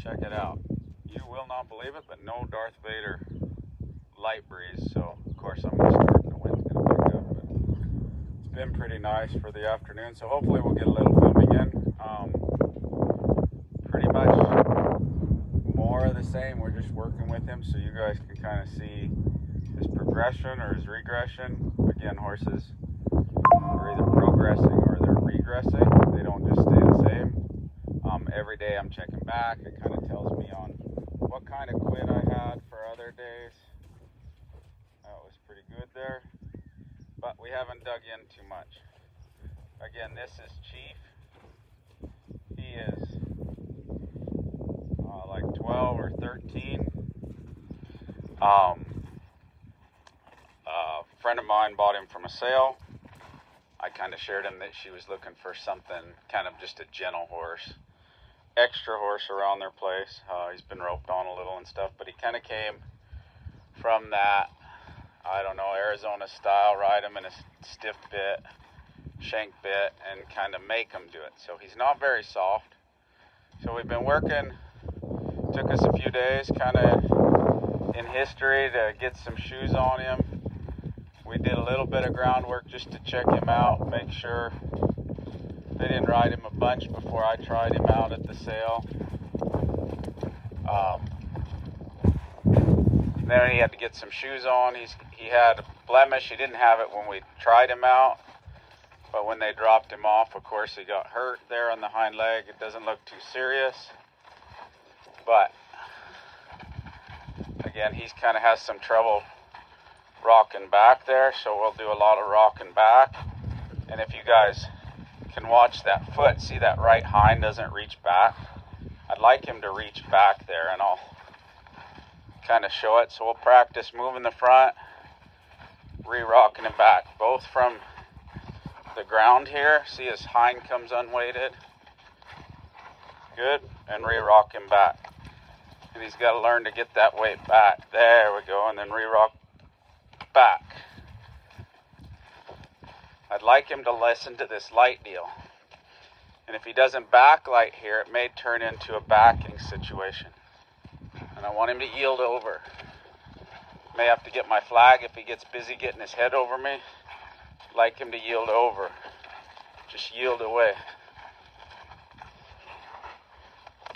check it out. You will not believe it, but no Darth Vader light breeze. So of course I'm going to start and the wind's going to pick up. But it's been pretty nice for the afternoon, so hopefully we'll get a little filming in. Pretty much more of the same. We're just working with him so you guys can kind of see his progression or his regression. Again, horses are either progressing or they're regressing. They don't just stay the same. Every day I'm checking back. It kind of tells me on what kind of quid I had for other days. That was pretty good there. But we haven't dug in too much. Again, this is Chief. He is like 12 or 13. A friend of mine bought him from a sale. I kind of shared him that she was looking for something, kind of just a gentle horse, extra horse around their place. He's been roped on a little and stuff, but he kind of came from that, I don't know, Arizona style, ride him in a stiff bit, shank bit, and kind of make him do it. So he's not very soft. So we've been working, took us a few days kind of in history to get some shoes on him. We did a little bit of groundwork just to check him out, make sure they didn't ride him a bunch before I tried him out at the sale. Then he had to get some shoes on. He had a blemish. He didn't have it when we tried him out, but when they dropped him off, of course, he got hurt there on the hind leg. It doesn't look too serious, but again, he's kind of has some trouble rocking back there, so we'll do a lot of rocking back. And if you guys can watch that foot, see that right hind doesn't reach back. I'd like him to reach back there, and I'll kind of show it. So we'll practice moving the front, re-rocking him back, both from the ground here. See his hind comes unweighted. Good. And re-rock him back. And he's got to learn to get that weight back. There we go. And then re-rock back. I'd like him to listen to this light deal. And if he doesn't backlight here, it may turn into a backing situation. And I want him to yield over. May have to get my flag if he gets busy getting his head over me. I'd like him to yield over. Just yield away.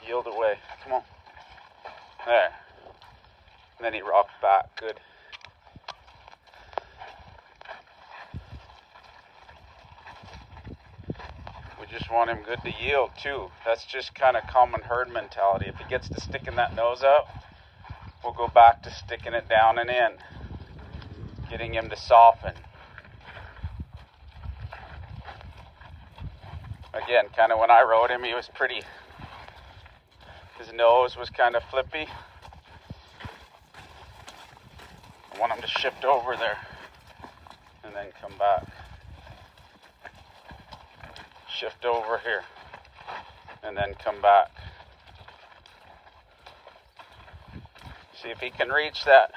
Yield away. Come on. There. And then he rocked back. Good. Just want him good to yield too. That's just kind of common herd mentality. If he gets to sticking that nose up, we'll go back to sticking it down and in, getting him to soften. Again, kind of when I rode him, he was pretty, his nose was kind of flippy. I want him to shift over there and then come back. Shift over here and then come back. See if he can reach that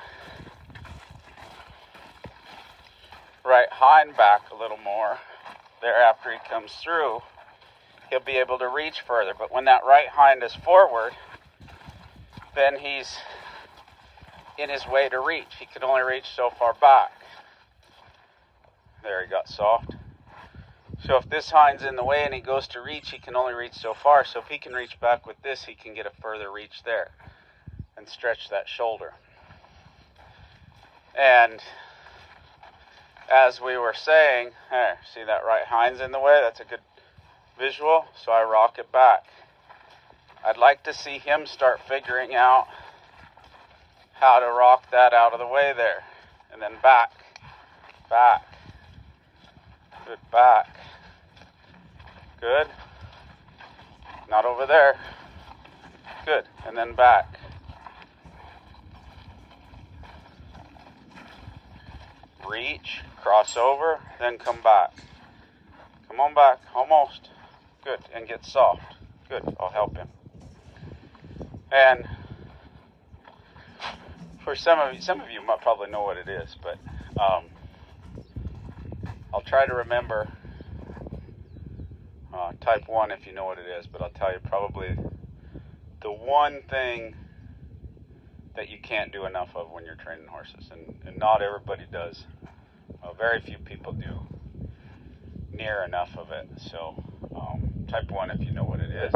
right hind back a little more. There, after he comes through, he'll be able to reach further. But when that right hind is forward, then he's in his way to reach. He can only reach so far back. There, he got soft. So if this hind's in the way and he goes to reach, he can only reach so far. So if he can reach back with this, he can get a further reach there and stretch that shoulder. And as we were saying, there, see that right hind's in the way? That's a good visual. So I rock it back. I'd like to see him start figuring out how to rock that out of the way there. And then back, back, good, back. Good. Not over there. Good. And then back. Reach, cross over, then come back. Come on back. Almost. Good. And get soft. Good. I'll help him. And for some of you might probably know what it is, but I'll try to remember type 1 if you know what it is, but I'll tell you probably the one thing that you can't do enough of when you're training horses, and not everybody does. Well, very few people do near enough of it. So type 1 if you know what it is.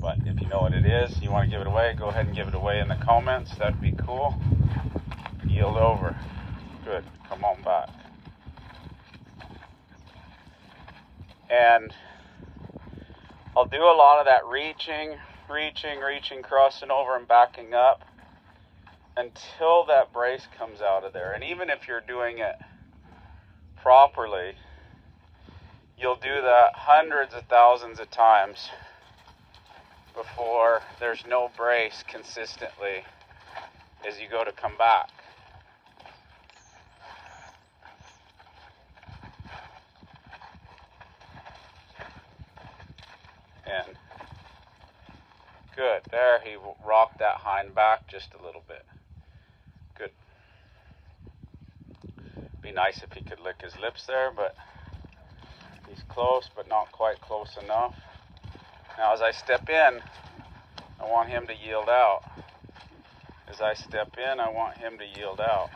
But if you know what it is, you want to give it away, go ahead and give it away in the comments. That'd be cool. Yield over. Good. Come on back. And I'll do a lot of that reaching, crossing over and backing up until that brace comes out of there. And even if you're doing it properly, you'll do that hundreds of thousands of times before there's no brace consistently as you go to come back. And good. There, he rocked that hind back just a little bit. Good. Be nice if he could lick his lips there, but he's close, but not quite close enough. Now, as I step in, I want him to yield out. As I step in, I want him to yield out.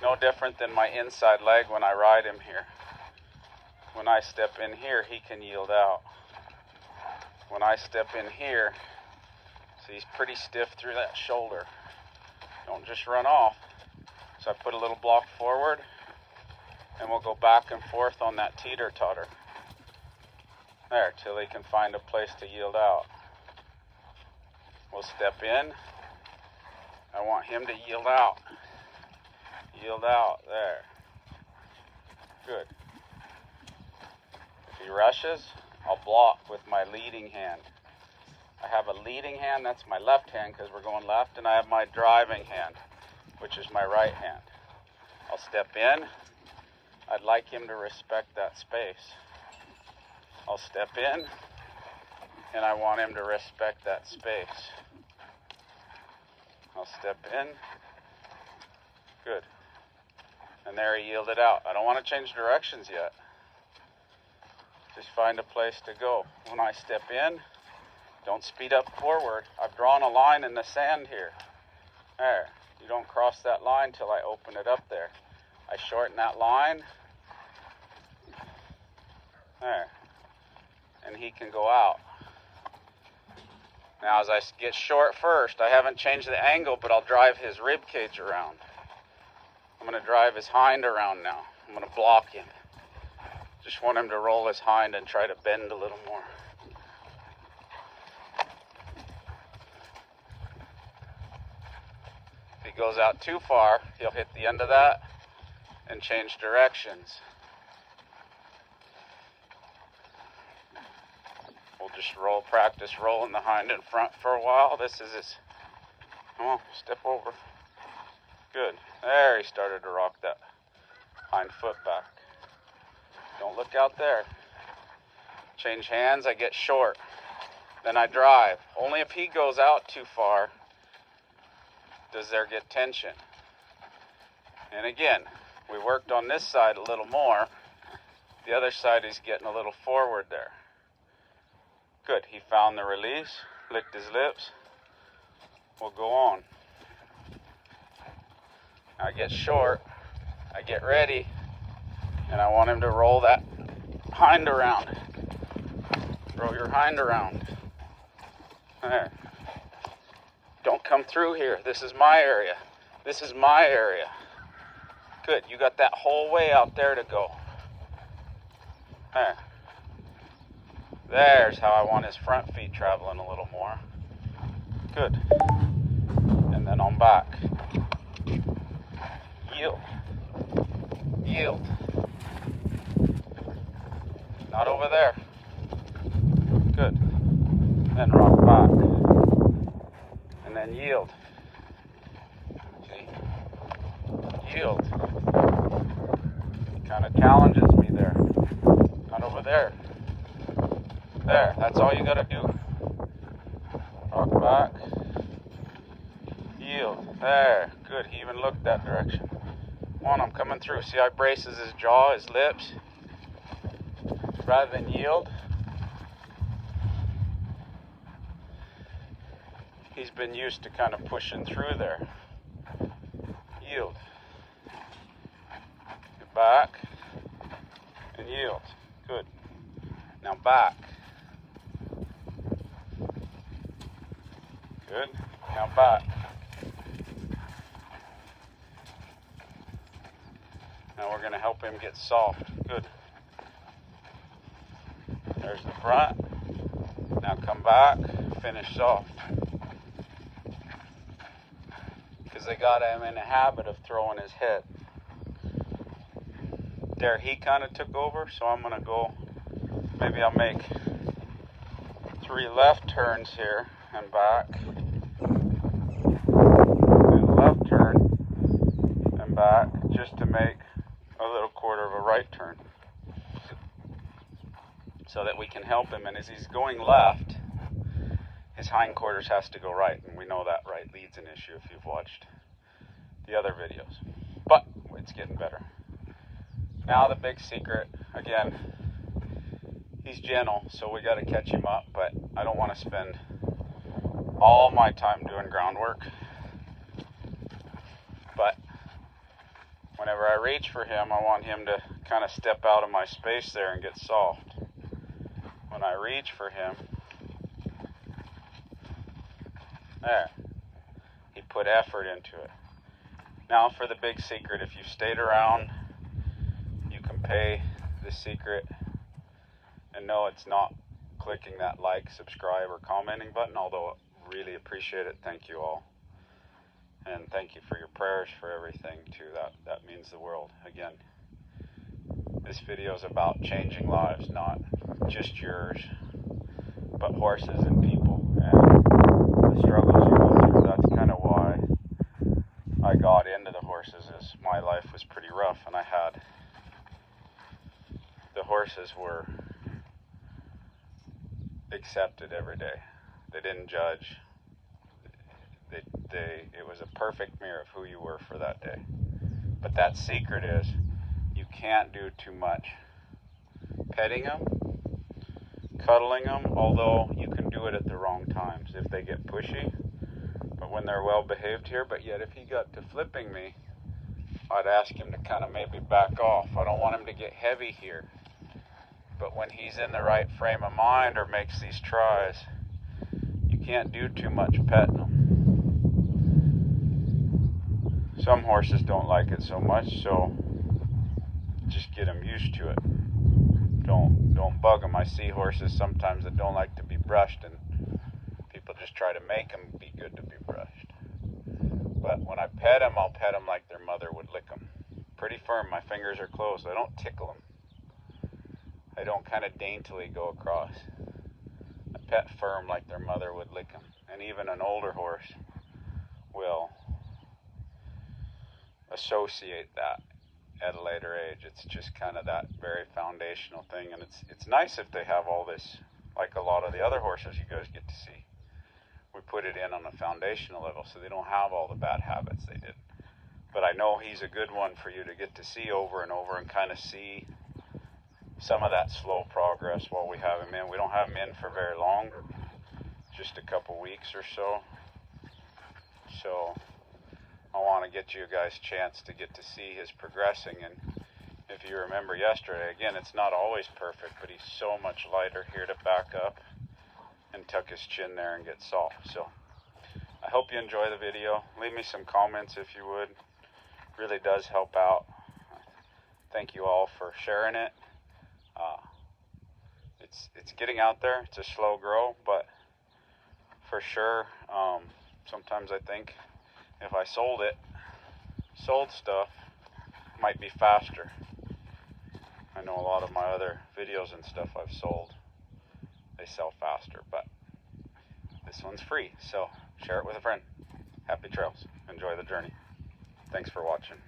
No different than my inside leg when I ride him here. When I step in here, he can yield out. When I step in here, see, he's pretty stiff through that shoulder. Don't just run off. So I put a little block forward, and we'll go back and forth on that teeter-totter. There, till he can find a place to yield out. We'll step in. I want him to yield out. Yield out, there. Good. If he rushes, I'll block with my leading hand. I have a leading hand, that's my left hand because we're going left, and I have my driving hand, which is my right hand. I'll step in. I'd like him to respect that space. I'll step in, and I want him to respect that space. I'll step in. Good. And there he yielded out. I don't want to change directions yet. Just find a place to go. When I step in, don't speed up forward. I've drawn a line in the sand here. There. You don't cross that line till I open it up there. I shorten that line. There. And he can go out. Now as I get short first, I haven't changed the angle, but I'll drive his rib cage around. I'm going to drive his hind around now. I'm going to block him. Just want him to roll his hind and try to bend a little more. If he goes out too far, he'll hit the end of that and change directions. We'll just practice rolling the hind in front for a while. This is his, come on, step over. Good. There, he started to rock that hind foot back. Don't look out there. Change hands, I get short. Then I drive. Only if he goes out too far does there get tension. And again, we worked on this side a little more. The other side is getting a little forward there. Good, he found the release, licked his lips. We'll go on. I get short, I get ready, and I want him to roll that hind around. Roll your hind around. There. Don't come through here. This is my area. This is my area. Good, you got that whole way out there to go. There. There's how I want his front feet traveling a little more. Good. And then on back. Yield. Yield. Not over there. Good. Then rock back. And then yield. See? Yield. Kind of challenges me there. Not over there. There, that's all you gotta do. Rock back. Yield. There. Good. He even looked that direction. Come on, I'm coming through. See how he braces his jaw, his lips? Rather than yield. he's been used to kind of pushing through there. Yield. Get back and yield. Good. Now back. Good. Now back. Now we're going to help him get soft. Good. There's the front. Now come back, finish soft. Because they got him in a habit of throwing his head. There, he kind of took over, so I'm going to go, maybe I'll make 3 left turns here and back. And left turn and back, just to make a little quarter of a right turn. So that we can help him, and as he's going left, his hindquarters has to go right, and we know that right lead's an issue if you've watched the other videos. But it's getting better. Now the big secret, again, he's gentle, so we got to catch him up, but I don't want to spend all my time doing groundwork. But whenever I reach for him, I want him to kind of step out of my space there and get soft. When I reach for him, there, he put effort into it. Now for the big secret, if you've stayed around, you can pay the secret and know it's not clicking that like, subscribe, or commenting button, although I really appreciate it. Thank you all. And thank you for your prayers, for everything too. That means the world. Again, this video is about changing lives, not just yours, but horses and people, and the struggles you go through. That's kind of why I got into the horses, is my life was pretty rough, and the horses were accepted every day. They didn't judge. It was a perfect mirror of who you were for that day. But that secret is, you can't do too much petting them, cuddling them, although you can do it at the wrong times if they get pushy. But when they're well behaved here, but yet if he got to flipping me, I'd ask him to kind of maybe back off. I don't want him to get heavy here. But when he's in the right frame of mind or makes these tries, you can't do too much petting them. Some horses don't like it so much, so just get them used to it. Don't bug them. I see horses sometimes that don't like to be brushed, and people just try to make them be good to be brushed. But when I pet them, I'll pet them like their mother would lick them. Pretty firm. My fingers are closed. I don't tickle them. I don't kind of daintily go across. I pet firm like their mother would lick them. And even an older horse will associate that at a later age. It's just kind of that very foundational thing, and it's nice if they have all this, like a lot of the other horses you guys get to see. We put it in on a foundational level so they don't have all the bad habits they did. But I know he's a good one for you to get to see over and over and kind of see some of that slow progress while we have him in. We don't have him in for very long, just a couple weeks or so. So I want to get you guys a chance to get to see his progressing. And if you remember yesterday, again, it's not always perfect, but he's so much lighter here to back up and tuck his chin there and get soft. So I hope you enjoy the video. Leave me some comments if you would. Really does help out. Thank you all for sharing it. It's getting out there. It's a slow grow, but for sure, sometimes I think if I sold stuff, might be faster. I know a lot of my other videos and stuff I've sold, they sell faster, but this one's free, so share it with a friend. Happy trails. Enjoy the journey. Thanks for watching.